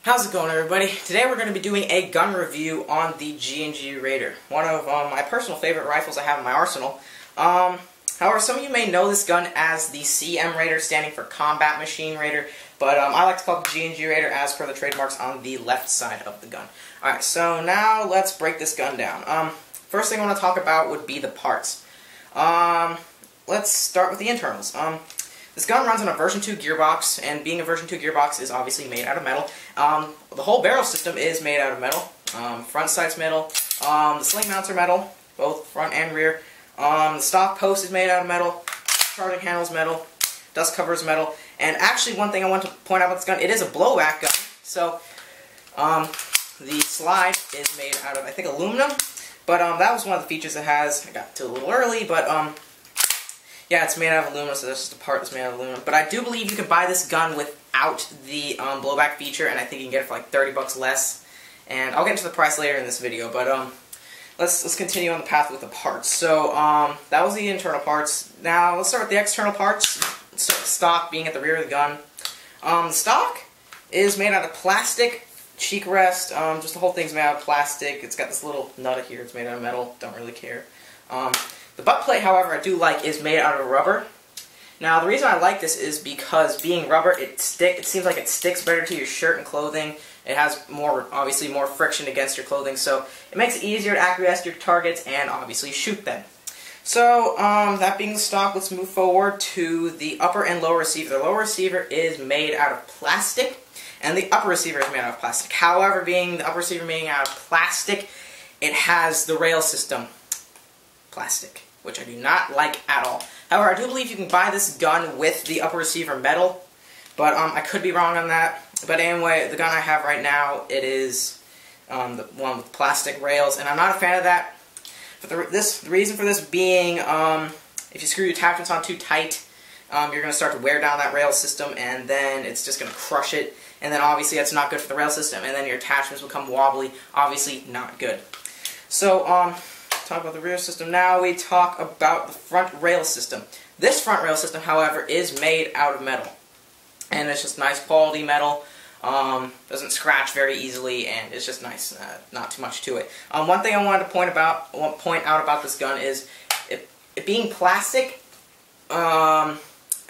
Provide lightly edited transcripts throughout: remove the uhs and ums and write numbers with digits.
How's it going, everybody? Today we're going to be doing a gun review on the G&G Raider, one of my personal favorite rifles I have in my arsenal. However, some of you may know this gun as the CM Raider, standing for Combat Machine Raider, but I like to call it the G&G Raider as per the trademarks on the left side of the gun. Alright, so now let's break this gun down. First thing I want to talk about would be the parts. Let's start with the internals. This gun runs on a version 2 gearbox, and being a version 2 gearbox is obviously made out of metal. The whole barrel system is made out of metal. Front sight's metal. The sling mounts are metal, both front and rear. The stock post is made out of metal. Charging handle's metal. Dust cover is metal. And actually, one thing I want to point out about this gun, it is a blowback gun. So, the slide is made out of, I think, aluminum. But that was one of the features it has. I got to it a little early, but yeah, it's made out of aluminum, so that's just a part that's made out of aluminum. But I do believe you can buy this gun without the blowback feature, and I think you can get it for like 30 bucks less. And I'll get into the price later in this video, but let's continue on the path with the parts. So that was the internal parts. Now let's start with the external parts. Let's start with the stock being at the rear of the gun. The stock is made out of plastic, cheek rest. Just the whole thing's made out of plastic. It's got this little nut here. It's made out of metal. Don't really care. The butt plate, however, I do like, is made out of rubber. Now, the reason I like this is because being rubber, it seems like it sticks better to your shirt and clothing. It has obviously more friction against your clothing, so it makes it easier to acquiesce your targets and obviously shoot them. So, that being the stock, let's move forward to the upper and lower receiver. The lower receiver is made out of plastic, and the upper receiver is made out of plastic. However, being the upper receiver being out of plastic, it has the rail system plastic, which I do not like at all. However, I do believe you can buy this gun with the upper receiver metal, but I could be wrong on that. But anyway, the gun I have right now, it is the one with plastic rails, and I'm not a fan of that. But the reason for this being, if you screw your attachments on too tight, you're going to start to wear down that rail system, and then it's just going to crush it. And then obviously that's not good for the rail system, and then your attachments will become wobbly. Obviously not good. So, talk about the rear system. Now we talk about the front rail system. This front rail system, however, is made out of metal. And it's just nice quality metal. Doesn't scratch very easily, and it's just nice. Not too much to it. One thing I wanted to point out about this gun is it being plastic. I'm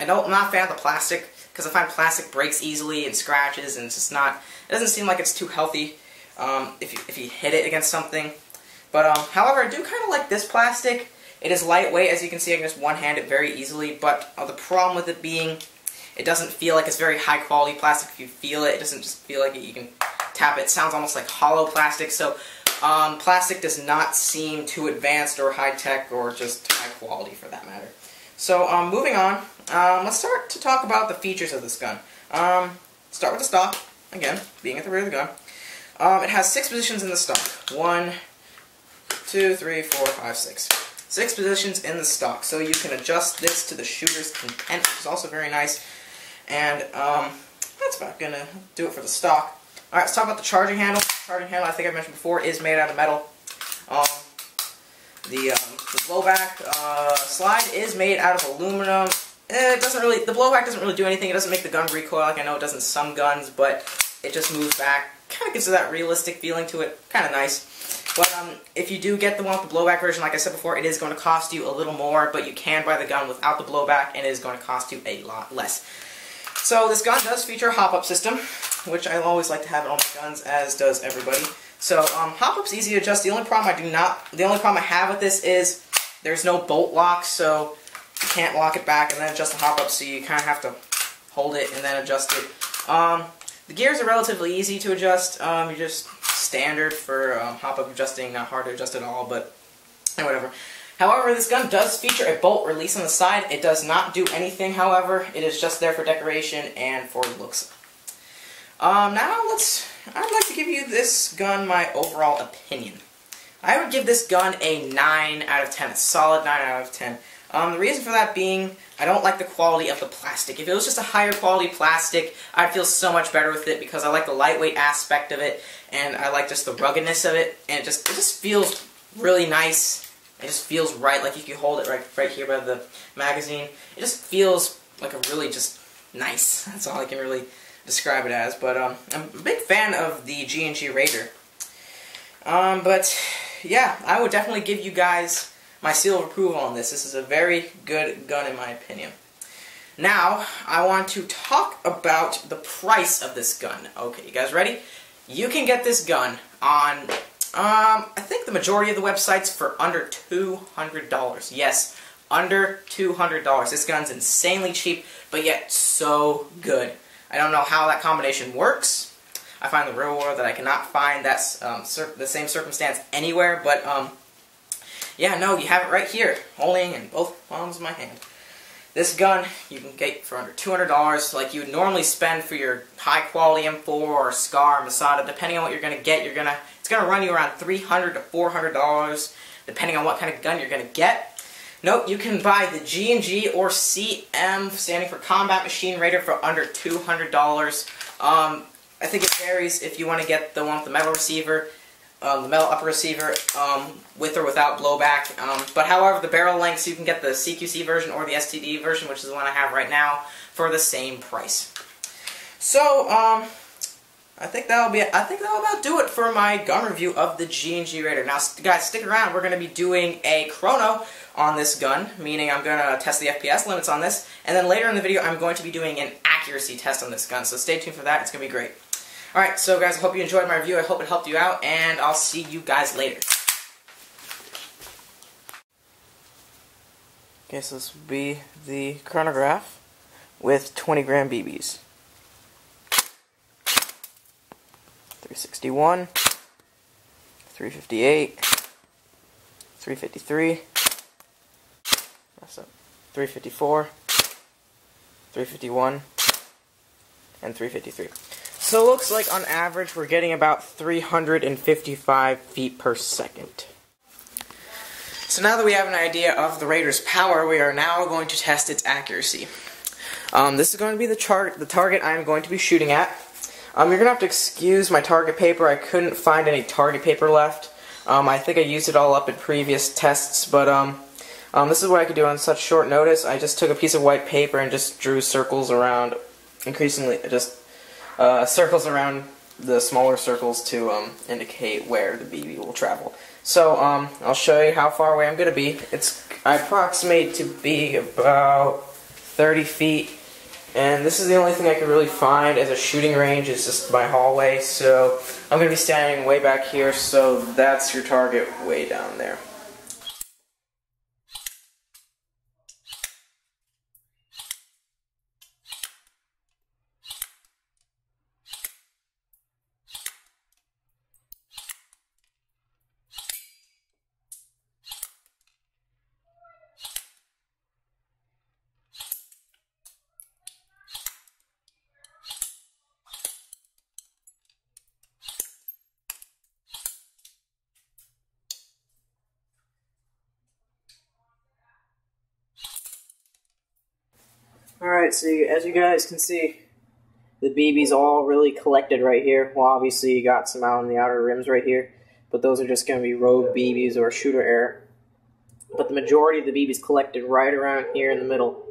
not a fan of the plastic, because I find plastic breaks easily and scratches, and it's just not. It doesn't seem like it's too healthy if you hit it against something. But, however, I do kind of like this plastic. It is lightweight, as you can see. I can just one-hand it very easily, but the problem with it being, it doesn't feel like it's very high-quality plastic. If you feel it, it doesn't just feel like you can tap it. It sounds almost like hollow plastic, so plastic does not seem too advanced or high-tech or just high-quality for that matter. So, moving on, let's start to talk about the features of this gun. Start with the stock, again, being at the rear of the gun. It has 6 positions in the stock. 1, 2, 3, 4, 5, 6. 6 positions in the stock, so you can adjust this to the shooter's content, which is also very nice. And that's about gonna do it for the stock. All right, let's talk about the charging handle. Charging handle, I think I mentioned before, is made out of metal. The blowback slide is made out of aluminum. The blowback doesn't really do anything. It doesn't make the gun recoil like I know it does in some guns, but it just moves back. Kind of gives it that realistic feeling to it. Kind of nice. But if you do get the one with the blowback version, like I said before, it is going to cost you a little more, but you can buy the gun without the blowback, and it is going to cost you a lot less. So this gun does feature a hop-up system, which I always like to have in all my guns, as does everybody. So hop-up's easy to adjust. The only problem I have with this is there's no bolt lock, so you can't lock it back and then adjust the hop-up, so you kind of have to hold it and then adjust it. The gears are relatively easy to adjust. You're just standard for hop-up adjusting, not hard to adjust at all, but whatever. However, this gun does feature a bolt release on the side. It does not do anything, however. It is just there for decoration and for looks. Now I'd like to give you this gun my overall opinion. I would give this gun a 9 out of 10, a solid 9 out of 10. The reason for that being, I don't like the quality of the plastic. If it was just a higher quality plastic, I'd feel so much better with it because I like the lightweight aspect of it, and I like just the ruggedness of it, and it just feels really nice. It just feels right, like if you hold it right here by the magazine, it just feels like a really just nice. That's all I can really describe it as. But I'm a big fan of the G&G Raider. But yeah, I would definitely give you guys my seal of approval on this. This is a very good gun in my opinion. Now, I want to talk about the price of this gun. Okay, you guys ready? You can get this gun on, I think the majority of the websites for under $200. Yes, under $200. This gun's insanely cheap, but yet so good. I don't know how that combination works. I find in the real world that I cannot find that the same circumstance anywhere, but yeah, no, you have it right here, holding in both palms of my hand. This gun you can get for under $200, like you would normally spend for your high-quality M4 or SCAR or Masada. Depending on what you're going to get, it's going to run you around $300 to $400, depending on what kind of gun you're going to get. Nope, you can buy the G&G or CM, standing for Combat Machine Raider, for under $200. I think it varies if you want to get the one with the metal receiver, the metal upper receiver, with or without blowback. But however, the barrel lengths, you can get the CQC version or the STD version, which is the one I have right now, for the same price. So, I think that'll about do it for my gun review of the G&G Raider. Now, guys, stick around. We're going to be doing a chrono on this gun, meaning I'm going to test the FPS limits on this, and then later in the video, I'm going to be doing an accuracy test on this gun. So stay tuned for that. It's going to be great. Alright, so guys, I hope you enjoyed my review. I hope it helped you out, and I'll see you guys later. Okay, so this will be the Chronograph with 20 gram BBs. 361, 358, 353, that's up, 354, 351, and 353. So it looks like on average we're getting about 355 feet per second. So now that we have an idea of the Raider's power, we are now going to test its accuracy. This is going to be the target I'm going to be shooting at. You're going to have to excuse my target paper. I couldn't find any target paper left. I think I used it all up in previous tests, but this is what I could do on such short notice. I just took a piece of white paper and just drew circles around, increasingly just circles around the smaller circles to indicate where the BB will travel. So I'll show you how far away I'm going to be. I approximate to be about 30 feet, and this is the only thing I could really find as a shooting range. Is just my hallway, so I'm going to be standing way back here, so that's your target way down there. Alright, so as you guys can see, the BB's all really collected right here. Well, obviously you got some out on the outer rims right here, but those are just going to be rogue BBs or shooter error. But the majority of the BB's collected right around here in the middle.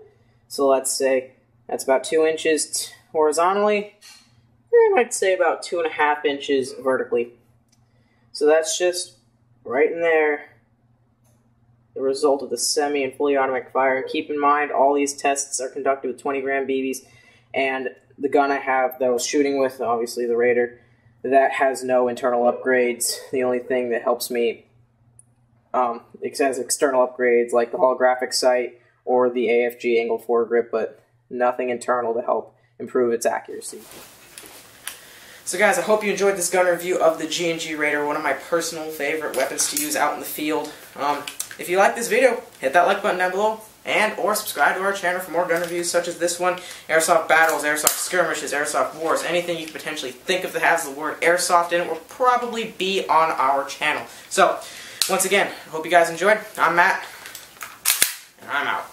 So let's say that's about 2 inches horizontally, I might say about 2.5 inches vertically. So that's just right in there, the result of the semi and fully automatic fire. And keep in mind, all these tests are conducted with 20 gram BBs, and the gun I have that I was shooting with, obviously the Raider, that has no internal upgrades. The only thing that helps me, it has external upgrades like the holographic sight or the AFG angled foregrip, but nothing internal to help improve its accuracy. So guys, I hope you enjoyed this gun review of the G&G Raider, one of my personal favorite weapons to use out in the field. If you like this video, hit that like button down below, and or subscribe to our channel for more gun reviews such as this one, Airsoft battles, Airsoft skirmishes, Airsoft wars, anything you could potentially think of that has the word Airsoft in it will probably be on our channel. So, once again, I hope you guys enjoyed. I'm Matt, and I'm out.